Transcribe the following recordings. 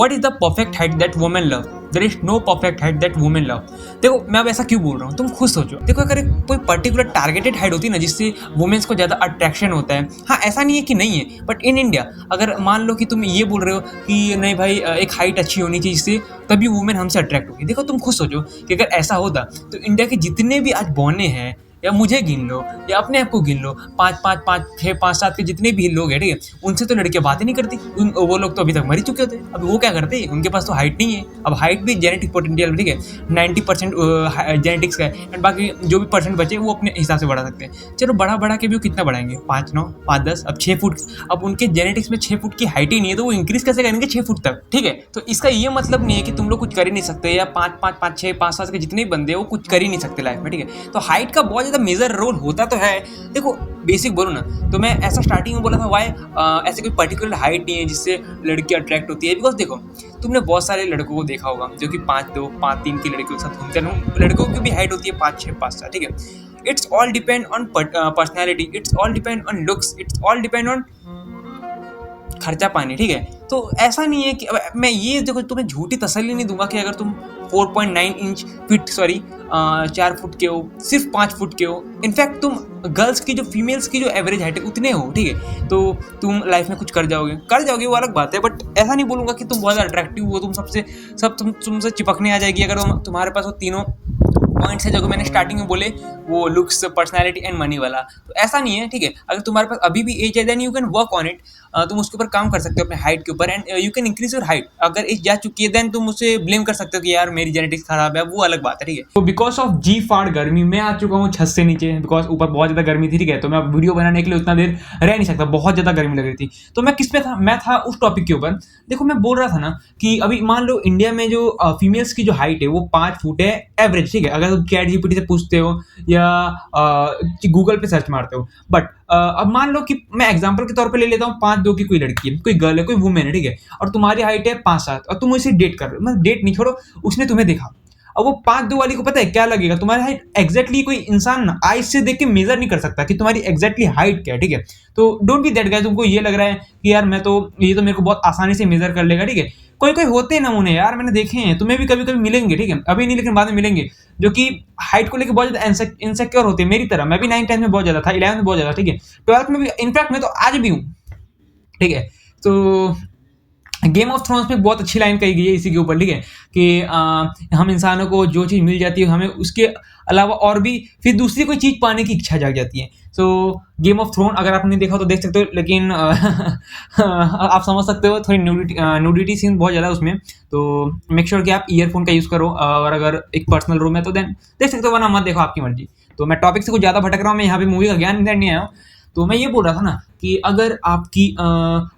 What is the perfect height that women love? There is no perfect height that women love. देखो मैं अब ऐसा क्यों बोल रहा हूँ, तुम खुद सोचो। देखो अगर कोई पर्टिकुलर टारगेटेड हाइट होती है ना जिससे वुमेन्स को ज़्यादा अट्रैक्शन होता है, हाँ ऐसा नहीं है कि नहीं है, बट इन इंडिया अगर मान लो कि तुम ये बोल रहे हो कि नहीं भाई एक हाइट अच्छी होनी चाहिए जिससे तभी वुमेन हमसे अट्रैक्ट होगी। देखो तुम खुद सोचो कि अगर ऐसा होता तो इंडिया के जितने भी आज बौने हैं, या मुझे गिन लो या अपने आप को गिन लो, 5-5 5 6 5 7 के जितने भी लोग हैं, ठीक है, उनसे तो लड़कियां बात ही नहीं करती। वो लोग तो अभी तक मर ही चुके होते। अब वो क्या करते हैं, उनके पास तो हाइट नहीं है। अब हाइट भी जेनेटिक पोटेंशियल, ठीक है, 90% जेनेटिक्स का है, एंड बाकी जो भी परसेंट बचे वो अपने हिसाब से बढ़ा सकते हैं। चलो बढ़ा के भी वो कितना बढ़ाएंगे, 5-9 5-10, अब 6 फुट। अब उनके जेनेटिक्स में 6 फुट की हाइट ही नहीं है तो वो इंक्रीज कैसे करेंगे 6 फुट तक, ठीक है। तो इसका ये मतलब नहीं है कि तुम लोग कुछ कर ही नहीं सकते, या 5-5 5 6 5 7 के जितने भी बंदे हैं वो कुछ कर ही नहीं सकते लाइफ में, ठीक है। तो हाइट का बहुत ज़्यादा मेजर रोल होता तो है। देखो बेसिक बोलो ना, तो मैं ऐसा स्टार्टिंग में बोला था वाई ऐसे कोई पर्टिकुलर हाइट नहीं है जिससे लड़की अट्रैक्ट होती है। बिकॉज देखो तुमने बहुत सारे लड़कों को देखा होगा जो कि 5'2", 5'3" की लड़कियों के साथ घूमते हैं। लड़कों की भी हाइट होती है 5'6", 5'4", ठीक है। It's all depend on personality, it's all depend on looks, it's all depend on खर्चा पानी, ठीक है। तो ऐसा नहीं है कि मैं ये देखो तुम्हें झूठी तसल्ली नहीं दूंगा कि अगर तुम 4.9 इंच फीट 4 फुट के हो, सिर्फ 5 फुट के हो, इनफैक्ट तुम गर्ल्स की जो फीमेल्स की जो एवरेज हाइट है उतने हो, ठीक है, तो तुम लाइफ में कुछ कर जाओगे वो अलग बात है। बट ऐसा नहीं बोलूँगा कि तुम बहुत अट्रैक्टिव हो, तुमसे चिपकने आ जाएगी अगर तुम्हारे पास वो तीनों पॉइंट्स है जो मैंने स्टार्टिंग में बोले, वो लुक्स, पर्सनालिटी एंड मनी वाला। तो ऐसा नहीं है, ठीक है। अगर तुम्हारे पास अभी भी एज है then you can work on it, तुम उसके ऊपर काम कर सकते हो अपने हाइट के ऊपर, and you can increase your height. अगर एज जा चुकी है देन तुम उसे ब्लेम कर सकते हो कि यार मेरी जेनेटिक्स खराब है, वो अलग बात है, ठीक है। तो बिकॉज ऑफ जी फाड़ गर्मी मैं आ चुका हूँ छत से नीचे, बिकॉज ऊपर बहुत ज़्यादा गर्मी थी, ठीक है। तो मैं वीडियो बनाने के लिए उतना देर रह नहीं सकता, बहुत ज़्यादा गर्मी लग रही थी। तो मैं किस पे था, मैं था उस टॉपिक के ऊपर। देखो मैं बोल रहा था ना कि अभी मान लो इंडिया में जो फीमेल्स की जो हाइट है वो 5 फुट है एवरेज, ठीक है। अगर तुम चैट जीपीटी से पूछते हो या गूगल पे सर्च मारते हो। बट अब मान लो कि मैं एग्जांपल के तौर पे ले लेता हूँ, 5'2" की कोई लड़की है, कोई गर्ल है, कोई वुमेन है, ठीक है, और तुम्हारी हाइट है 5'7", और तुम उसे डेट कर रहे हो, मतलब डेट नहीं छोड़ो, उसने तुम्हें देखा। अब वो 5'2" वाली को पता है क्या लगेगा, तुम्हारी हाइट एग्जैक्टली कोई इंसान ना आइज से देख के मेजर नहीं कर सकता कि तुम्हारी एग्जैक्टली हाइट क्या है, ठीक है। तो डोंट बी दैट गाइस, तुमको ये लग रहा है कि यार ये तो मेरे को बहुत आसानी से मेजर कर लेगा, ठीक है। कोई कोई होते हैं नमूने यार, मैंने देखे हैं, तुम्हें भी कभी कभी मिलेंगे, ठीक है, अभी नहीं लेकिन बाद में मिलेंगे, जो कि हाइट को लेकर बहुत ज्यादा इनसिक्योर होते हैं, मेरी तरह। मैं भी 9th 10th में बहुत ज्यादा था, 11th में बहुत ज्यादा, ठीक है, 12th में भी, इनफैक्ट मैं तो आज भी हूँ, ठीक है। तो गेम ऑफ थ्रोन्स में बहुत अच्छी लाइन कही गई है इसी के ऊपर, ठीक है, कि हम इंसानों को जो चीज़ मिल जाती है हमें उसके अलावा और भी फिर दूसरी कोई चीज़ पाने की इच्छा जाग जाती है। सो गेम ऑफ थ्रोन अगर आपने देखा तो देख सकते हो, लेकिन आप समझ सकते हो थोड़ी न्यूडिटी सीन बहुत ज़्यादा उसमें, तो मेक श्योर कि आप ईयरफोन का यूज़ करो, और अगर एक पर्सनल रूम है तो देन देख सकते हो, वरना मत देखो, आपकी मर्जी। तो मैं टॉपिक से कुछ ज़्यादा भटक रहा हूँ, मैं यहाँ पे मूवी का ज्ञान नहीं आया हूँ। तो मैं ये बोल रहा था ना कि अगर आपकी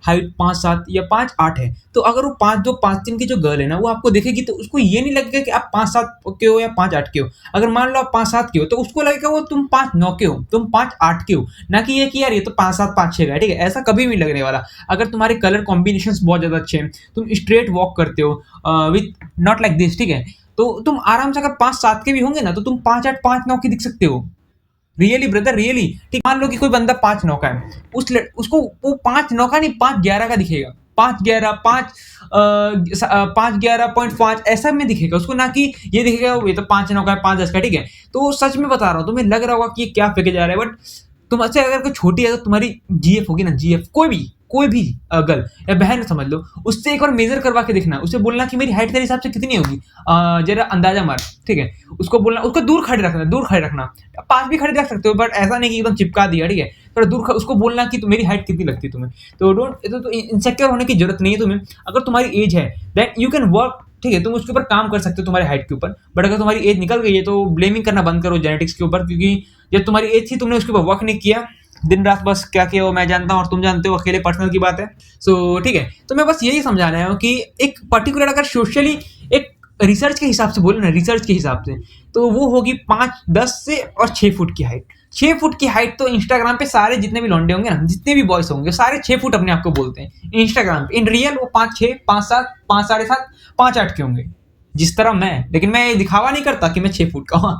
हाइट 5'7" या 5'8" है, तो अगर वो 5'2", 5'3" की जो गर्ल है ना, वो आपको देखेगी तो उसको ये नहीं लगेगा कि आप 5'7" के हो या 5'8" के हो। अगर मान लो आप 5'7" के हो तो उसको लगेगा वो तुम 5'9" के हो, तुम 5'8" के हो, ना कि ये कि यार ये तो 5'7", 5'6" का है, ठीक है। ऐसा कभी भी लगने वाला। अगर तुम्हारे कलर कॉम्बिनेशन बहुत ज़्यादा अच्छे हैं, तुम स्ट्रेट वॉक करते हो विथ नॉट लाइक दिस, ठीक है, तो तुम आराम से अगर 5'7" के भी होंगे ना तो तुम 5'8", 5'9" के दिख सकते हो। रियली ब्रदर, रियली, ठीक। मान लो कि कोई बंदा 5'9" का है, उसको वो 5'9" का नहीं 5'11" का दिखेगा, 5'11", 5'11.5 ऐसा में दिखेगा उसको, ना कि ये दिखेगा ये तो 5'9" का है, 5'10" का, ठीक है। तो सच में बता रहा हूँ, तुम्हें लग रहा होगा कि ये क्या फेंके जा रहा है, बट तुमसे अगर कोई छोटी है तो तुम्हारी जीएफ होगी ना, जीएफ, कोई भी गर्ल या बहन समझ लो, उससे एक बार मेजर करवा के देखना, उससे बोलना कि मेरी हाइट तेरे हिसाब से कितनी होगी, जरा अंदाजा मार, ठीक है। उसको बोलना, उसको दूर खड़े रखना, पास भी खड़े रख सकते हो, बट ऐसा नहीं कि एकदम चिपका दिया, ठीक है, थोड़ा दूर उसको बोलना कि मेरी हाइट कितनी लगती है तुम्हें। तो इनसिक्योर होने की जरूरत नहीं है तुम्हें। अगर तुम्हारी एज है देन यू कैन वर्क, ठीक है, तुम उसके ऊपर काम कर सकते हो तुम्हारी हाइट के ऊपर। बट अगर तुम्हारी एज निकल गई है तो ब्लेमिंग करना बंद करो जेनेटिक्स के ऊपर, क्योंकि जब तुम्हारी एज थी तुमने उसके ऊपर वर्क नहीं किया, दिन रात बस क्या किया वो मैं जानता हूँ और तुम जानते हो, अकेले पर्सनल की बात है। सो ठीक है, तो मैं बस यही समझाना है कि एक पर्टिकुलर अगर सोशली एक रिसर्च के हिसाब से बोले ना, रिसर्च के हिसाब से तो वो होगी 5, 10 से और 6 फुट की हाइट। 6 फुट की हाइट तो इंस्टाग्राम पे सारे जितने भी लौंडे होंगे ना, जितने भी बॉयज होंगे, सारे 6 फुट अपने आप को बोलते हैं इंस्टाग्राम पे। इन रियल वो 5'6", 5'7", 5'7", 5'8" के होंगे, जिस तरह मैं, लेकिन मैं ये दिखावा नहीं करता कि मैं 6 फुट का हूँ।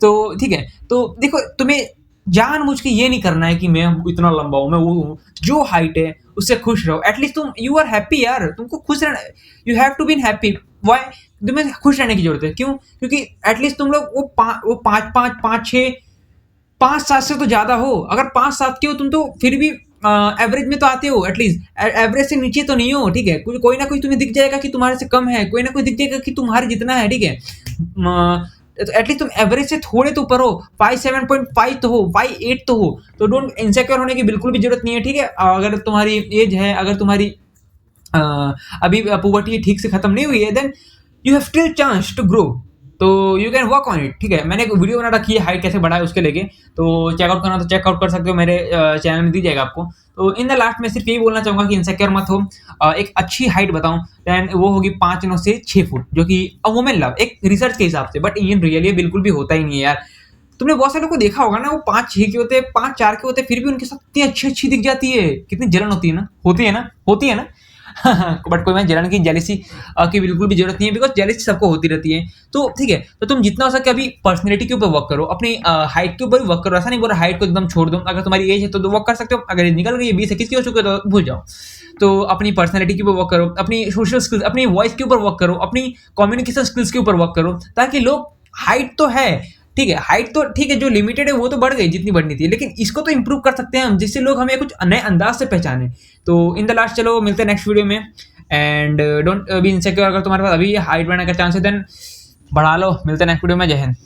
तो ठीक है, तो देखो तुम्हें जानबूझ के ये नहीं करना है कि मैं इतना लंबा हूँ, मैं वो हूँ। जो हाइट है उससे खुश रहो। एटलीस्ट तुम यू आर हैप्पी यार, तुमको खुश रहना, you have to be happy. Why तुम्हें खुश रहने की जरूरत है, क्यों? क्योंकि एटलीस्ट तुम लोग वो पाँच पाँच पाँच छः 5-7 से तो ज्यादा हो। अगर 5-7 के हो तुम तो फिर भी एवरेज में तो आते हो, एटलीस्ट एवरेज से नीचे तो नहीं हो, ठीक है? कोई ना कोई तुम्हें दिख जाएगा कि तुम्हारे से कम है, कोई ना कोई दिख जाएगा कि तुम्हारे जितना है, ठीक है? तो एटलीस्ट तुम एवरेज से थोड़े तो ऊपर हो, 5-7.5 तो हो, 5-8 तो हो। तो डोंट इनसिक्योर होने की बिल्कुल भी जरूरत नहीं है, ठीक है? अगर तुम्हारी एज है, अगर तुम्हारी अभी पुबर्टी ठीक से खत्म नहीं हुई है, then you have still chance to grow, तो you can work on it, ठीक है? मैंने एक वीडियो बना रखी है हाइट कैसे बढ़ाए उसके लेके, तो चेकआउट करना तो चेकआउट कर सकते हो, मेरे चैनल में दी जाएगा आपको। तो इन द लास्ट में सिर्फ यही बोलना चाहूंगा कि इनसिक्योर मत हो। एक अच्छी हाइट बताऊं, देन वो होगी 5'9" से 6 फुट, जो कि अ वुमेन लव एक रिसर्च के हिसाब से, बट इन रियल ये बिल्कुल भी होता ही नहीं है यार। तुमने बहुत सारे लोगों को देखा होगा ना, वो 5'6" के होते हैं, 5'4" के होते हैं, फिर भी उनके साथ इतनी अच्छी अच्छी दिख जाती है। कितनी जलन होती है ना, होती है ना, होती है ना। बट कोई मैं जलन की जेलिसी की बिल्कुल भी जरूरत नहीं है, बिकॉज जेलिसी सबको होती रहती है। तो ठीक है, तो तुम जितना हो सके अभी पर्सनैलिटी के ऊपर वर्क करो, अपनी हाइट के ऊपर वर्क करो। ऐसा नहीं बोल रहा हाइट को एकदम छोड़ दो, अगर तुम्हारी एज है तो वर्क कर सकते हो, अगर निकल गई 20-21 की हो चुके तो भूल जाओ। तो अपनी पर्सनैलिटी के ऊपर वर्क करो, अपनी सोशल स्किल्स, अपनी वॉइस के ऊपर वर्क करो, अपनी कम्युनिकेशन स्किल्स के ऊपर वर्क करो, ताकि लोग, हाइट तो है, ठीक है, हाइट तो ठीक है, जो लिमिटेड है वो तो बढ़ गई जितनी बढ़नी थी, लेकिन इसको तो इंप्रूव कर सकते हैं हम, जिससे लोग हमें कुछ नए अंदाज से पहचाने। तो इन द लास्ट चलो मिलते हैं नेक्स्ट वीडियो में। एंड डोंट बी इनसिक्योर, अगर तुम्हारे पास अभी हाइट बढ़ने का चांस है देन बढ़ा लो। मिलते हैं नेक्स्ट वीडियो में। जय हिंद।